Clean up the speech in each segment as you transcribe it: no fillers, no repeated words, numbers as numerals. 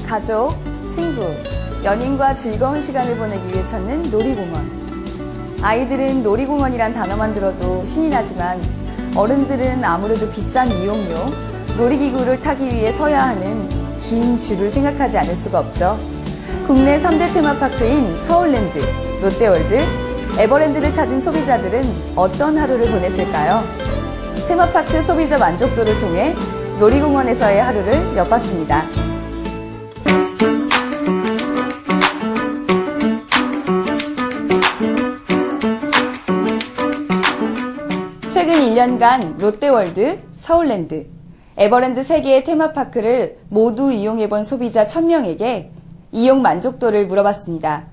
가족, 친구, 연인과 즐거운 시간을 보내기 위해 찾는 놀이공원. 아이들은 놀이공원이란 단어만 들어도 신이 나지만 어른들은 아무래도 비싼 이용료, 놀이기구를 타기 위해 서야 하는 긴 줄을 생각하지 않을 수가 없죠. 국내 3대 테마파크인 서울랜드, 롯데월드, 에버랜드를 찾은 소비자들은 어떤 하루를 보냈을까요? 테마파크 소비자 만족도를 통해 놀이공원에서의 하루를 엿봤습니다. 최근 1년간 롯데월드, 서울랜드, 에버랜드 3개의 테마파크를 모두 이용해본 소비자 1000명에게 이용 만족도를 물어봤습니다.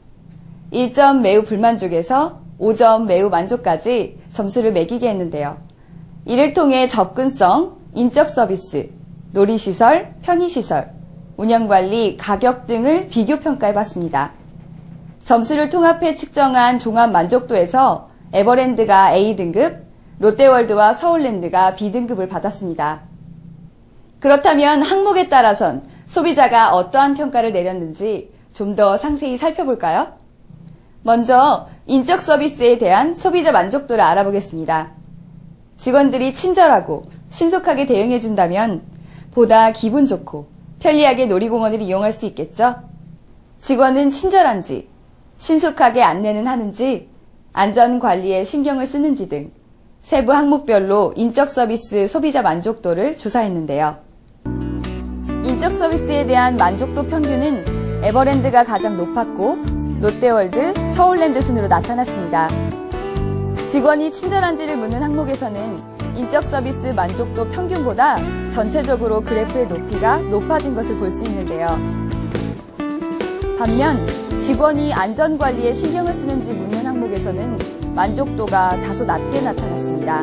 1점 매우 불만족에서 5점 매우 만족까지 점수를 매기게 했는데요. 이를 통해 접근성, 인적 서비스, 놀이시설, 편의시설, 운영관리, 가격 등을 비교 평가해봤습니다. 점수를 통합해 측정한 종합 만족도에서 에버랜드가 A등급, 롯데월드와 서울랜드가 B등급을 받았습니다. 그렇다면 항목에 따라선 소비자가 어떠한 평가를 내렸는지 좀 더 상세히 살펴볼까요? 먼저 인적 서비스에 대한 소비자 만족도를 알아보겠습니다. 직원들이 친절하고 신속하게 대응해준다면 보다 기분 좋고 편리하게 놀이공원을 이용할 수 있겠죠? 직원은 친절한지, 신속하게 안내는 하는지, 안전관리에 신경을 쓰는지 등 세부 항목별로 인적 서비스 소비자 만족도를 조사했는데요. 인적 서비스에 대한 만족도 평균은 에버랜드가 가장 높았고 롯데월드, 서울랜드 순으로 나타났습니다. 직원이 친절한지를 묻는 항목에서는 인적 서비스 만족도 평균보다 전체적으로 그래프의 높이가 높아진 것을 볼 수 있는데요. 반면 직원이 안전관리에 신경을 쓰는지 묻는 항목에서는 만족도가 다소 낮게 나타났습니다.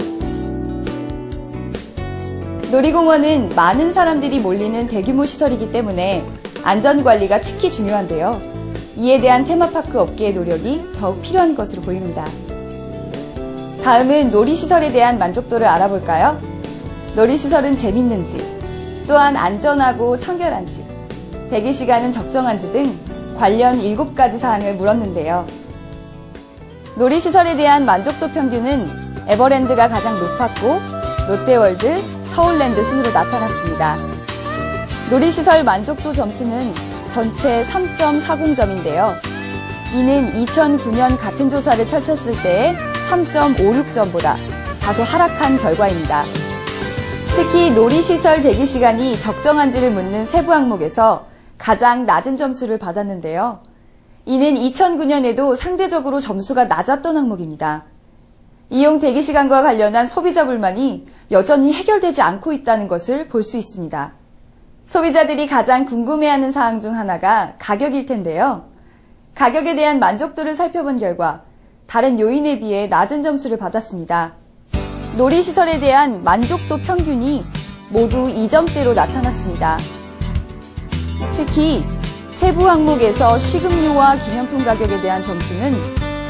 놀이공원은 많은 사람들이 몰리는 대규모 시설이기 때문에 안전관리가 특히 중요한데요. 이에 대한 테마파크 업계의 노력이 더욱 필요한 것으로 보입니다. 다음은 놀이시설에 대한 만족도를 알아볼까요? 놀이시설은 재밌는지, 또한 안전하고 청결한지, 대기시간은 적정한지 등 관련 7가지 사항을 물었는데요. 놀이시설에 대한 만족도 평균은 에버랜드가 가장 높았고 롯데월드, 서울랜드 순으로 나타났습니다. 놀이시설 만족도 점수는 전체 3.40점인데요. 이는 2009년 같은 조사를 펼쳤을 때의 3.56점보다 다소 하락한 결과입니다. 특히 놀이시설 대기시간이 적정한지를 묻는 세부 항목에서 가장 낮은 점수를 받았는데요. 이는 2009년에도 상대적으로 점수가 낮았던 항목입니다. 이용 대기시간과 관련한 소비자 불만이 여전히 해결되지 않고 있다는 것을 볼 수 있습니다. 소비자들이 가장 궁금해하는 사항 중 하나가 가격일 텐데요. 가격에 대한 만족도를 살펴본 결과 다른 요인에 비해 낮은 점수를 받았습니다. 놀이시설에 대한 만족도 평균이 모두 2점대로 나타났습니다. 특히 세부 항목에서 식음료와 기념품 가격에 대한 점수는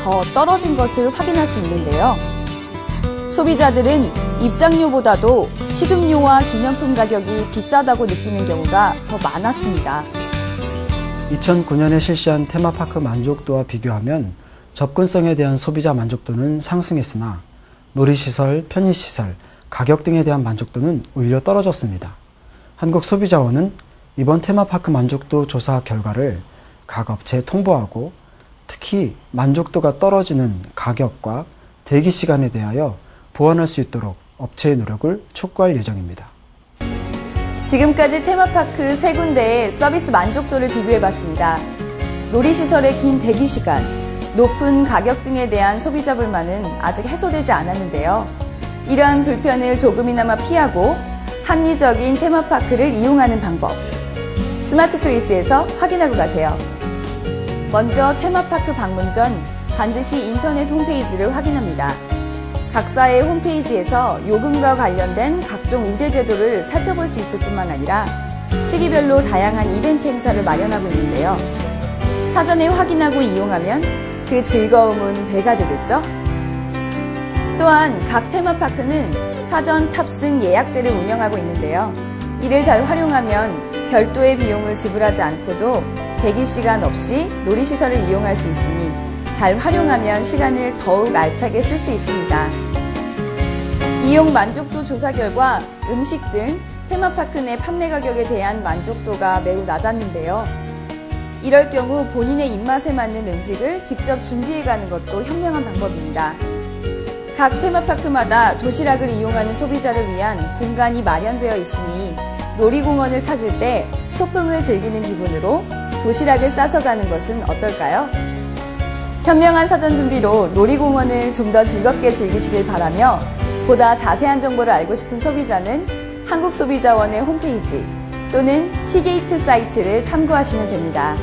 더 떨어진 것을 확인할 수 있는데요. 소비자들은 입장료보다도 식음료와 기념품 가격이 비싸다고 느끼는 경우가 더 많았습니다. 2009년에 실시한 테마파크 만족도와 비교하면 접근성에 대한 소비자 만족도는 상승했으나 놀이시설, 편의시설, 가격 등에 대한 만족도는 오히려 떨어졌습니다. 한국소비자원은 이번 테마파크 만족도 조사 결과를 각 업체에 통보하고 특히 만족도가 떨어지는 가격과 대기시간에 대하여 보완할 수 있도록 업체의 노력을 촉구할 예정입니다. 지금까지 테마파크 3군데의 서비스 만족도를 비교해봤습니다. 놀이시설의 긴 대기시간, 높은 가격 등에 대한 소비자 불만은 아직 해소되지 않았는데요. 이러한 불편을 조금이나마 피하고 합리적인 테마파크를 이용하는 방법, 스마트 초이스에서 확인하고 가세요. 먼저 테마파크 방문 전 반드시 인터넷 홈페이지를 확인합니다. 각사의 홈페이지에서 요금과 관련된 각종 우대 제도를 살펴볼 수 있을 뿐만 아니라 시기별로 다양한 이벤트 행사를 마련하고 있는데요. 사전에 확인하고 이용하면 그 즐거움은 배가 되겠죠? 또한 각 테마파크는 사전 탑승 예약제를 운영하고 있는데요. 이를 잘 활용하면 별도의 비용을 지불하지 않고도 대기 시간 없이 놀이시설을 이용할 수 있으니 잘 활용하면 시간을 더욱 알차게 쓸 수 있습니다. 이용 만족도 조사 결과 음식 등 테마파크 내 판매 가격에 대한 만족도가 매우 낮았는데요. 이럴 경우 본인의 입맛에 맞는 음식을 직접 준비해가는 것도 현명한 방법입니다. 각 테마파크마다 도시락을 이용하는 소비자를 위한 공간이 마련되어 있으니 놀이공원을 찾을 때 소풍을 즐기는 기분으로 도시락을 싸서 가는 것은 어떨까요? 현명한 사전 준비로 놀이공원을 좀 더 즐겁게 즐기시길 바라며 보다 자세한 정보를 알고 싶은 소비자는 한국소비자원의 홈페이지 또는 티게이트 사이트를 참고하시면 됩니다.